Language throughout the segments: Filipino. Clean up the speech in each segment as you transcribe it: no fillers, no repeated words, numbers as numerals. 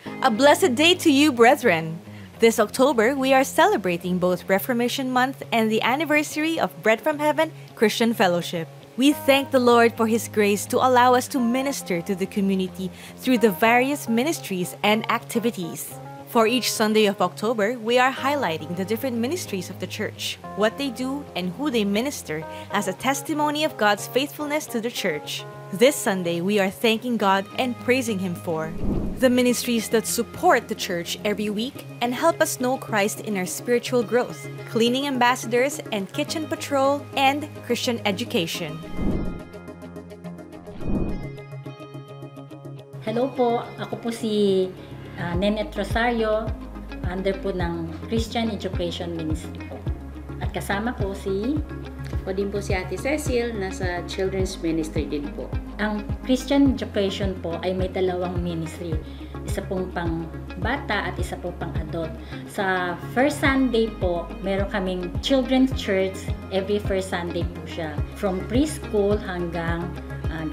A blessed day to you, brethren! This October, we are celebrating both Reformation Month and the anniversary of Bread from Heaven Christian Fellowship. We thank the Lord for His grace to allow us to minister to the community through the various ministries and activities. For each Sunday of October, we are highlighting the different ministries of the church, what they do, and who they minister as a testimony of God's faithfulness to the church. This Sunday, we are thanking God and praising Him for the ministries that support the church every week and help us know Christ in our spiritual growth, Cleaning Ambassadors and Kitchen Patrol, and Christian Education. Hello po, ako po si Nenet Rosario, under po ng Christian Education Ministry po. At kasama ko si... Ako din po si Ate Cecil, nasa Children's Ministry din po. Ang Christian Education po ay may dalawang ministry. Isa pong pang bata at isa pong pang adult. Sa first Sunday po, meron kaming Children's Church. Every first Sunday po siya. From preschool hanggang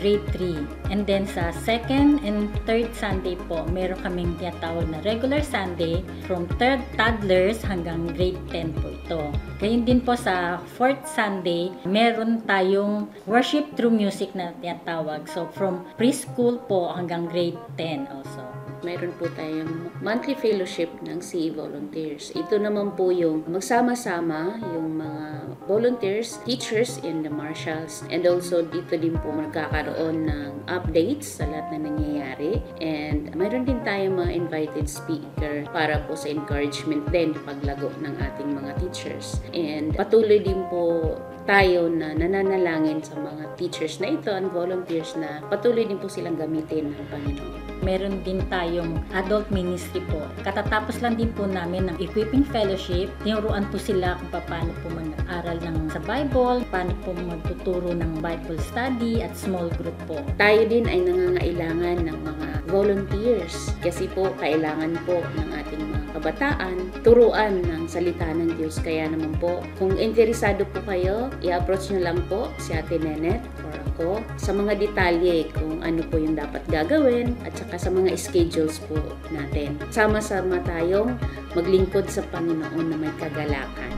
grade 3. And then sa second and third Sunday po, meron kaming tinatawag na regular Sunday from third toddlers hanggang grade 10 po ito. Gayun din po sa fourth Sunday, meron tayong worship through music na tinatawag. So from preschool po hanggang grade 10 also. Mayroon po tayong monthly fellowship ng CE Volunteers. Ito naman po yung magsama-sama yung mga volunteers, teachers in the marshals, and also dito din po magkakaroon ng updates sa lahat na nangyayari. And mayroon din tayong mga invited speaker para po sa encouragement din paglago ng ating mga teachers. And patuloy din po tayo na nananalangin sa mga teachers na ito and volunteers na patuloy din po silang gamitin ng Panginoon. Meron din tayong adult ministry po. Katatapos lang din po namin ng equipping fellowship. Tinuruan po sila kung paano po mag-aral sa Bible, paano po magtuturo ng Bible study at small group po. Tayo din ay nangangailangan ng mga volunteers kasi po kailangan po ng ating mga kabataan turuan ng salita ng Diyos. Kaya naman po, kung interesado po kayo, i-approach nyo lang po si Ate Nenet or ako sa mga detalye kung ano po yung dapat gagawin at saka sa mga schedules po natin. Sama-sama tayong maglingkod sa Panginoon na may kagalakan.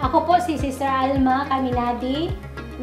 Ako po si Sister Alma Caminadi,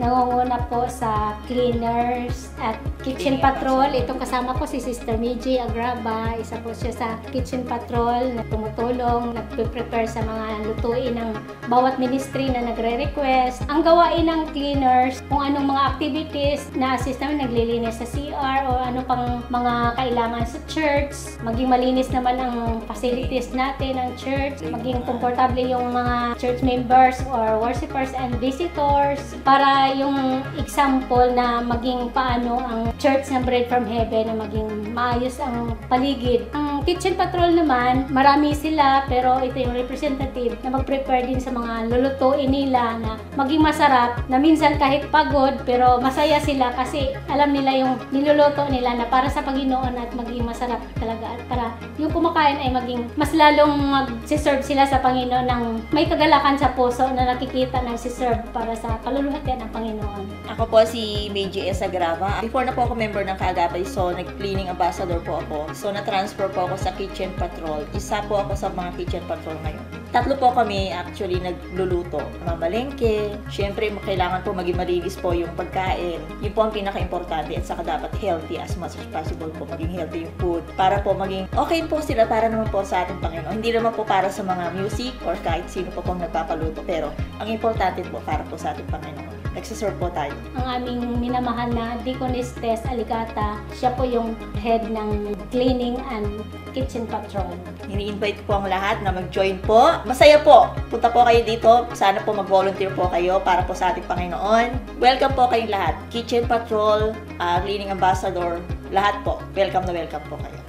nangunguna po sa Cleaners at Kitchen Patrol. Ito kasama ko si Sister Miji Agraba, isa po siya sa Kitchen Patrol na tumutulong, nagpe-prepare sa mga lutuin ng bawat ministry na nagre-request. Ang gawain ng Cleaners, kung anong mga activities na assist namin, naglilinis sa CR o ano pang mga kailangan sa church, maging malinis naman ang facilities natin ng church, maging komportable yung mga church members or worshipers and visitors, para yung example na maging paano ang church ng Bread from Heaven na maging maayos ang paligid. Ang Kitchen Patrol naman, marami sila pero ito yung representative na mag-prepare din sa mga lulutuin nila na maging masarap, na minsan kahit pagod pero masaya sila kasi alam nila yung niluluto nila na para sa Panginoon at maging masarap talaga at para yung kumakain ay maging mas lalong mag-serve sila sa Panginoon ng may kagalakan sa puso na nakikita nag-serve para sa kaluluhatian ng Panginoon. Ako po si Meiji S. Agrava. Before na po ako member ng Kaagapay, so nag-cleaning ambassador po ako. So na-transfer po ako sa Kitchen Patrol. Isa po ako sa mga Kitchen Patrol ngayon. Tatlo po kami actually nagluluto. Mamalengke. Siyempre, kailangan po maging malinis po yung pagkain. Yun po ang pinaka-importante at saka dapat healthy as much as possible po. Maging healthy yung food. Para po maging okay po sila para naman po sa ating Panginoon. Hindi naman po para sa mga music or kahit sino po pong nagpapaluto. Pero ang importante po para po sa ating Panginoon. Nagsiserve po tayo. Ang aming minamahal na Deaconess Tess Aligata, siya po yung head ng Cleaning and Kitchen Patrol. Ini-invite po ang lahat na mag-join po. Masaya po. Punta po kayo dito. Sana po mag-volunteer po kayo para po sa ating Panginoon. Welcome po kayong lahat. Kitchen Patrol, Cleaning Ambassador, lahat po. Welcome na welcome po kayo.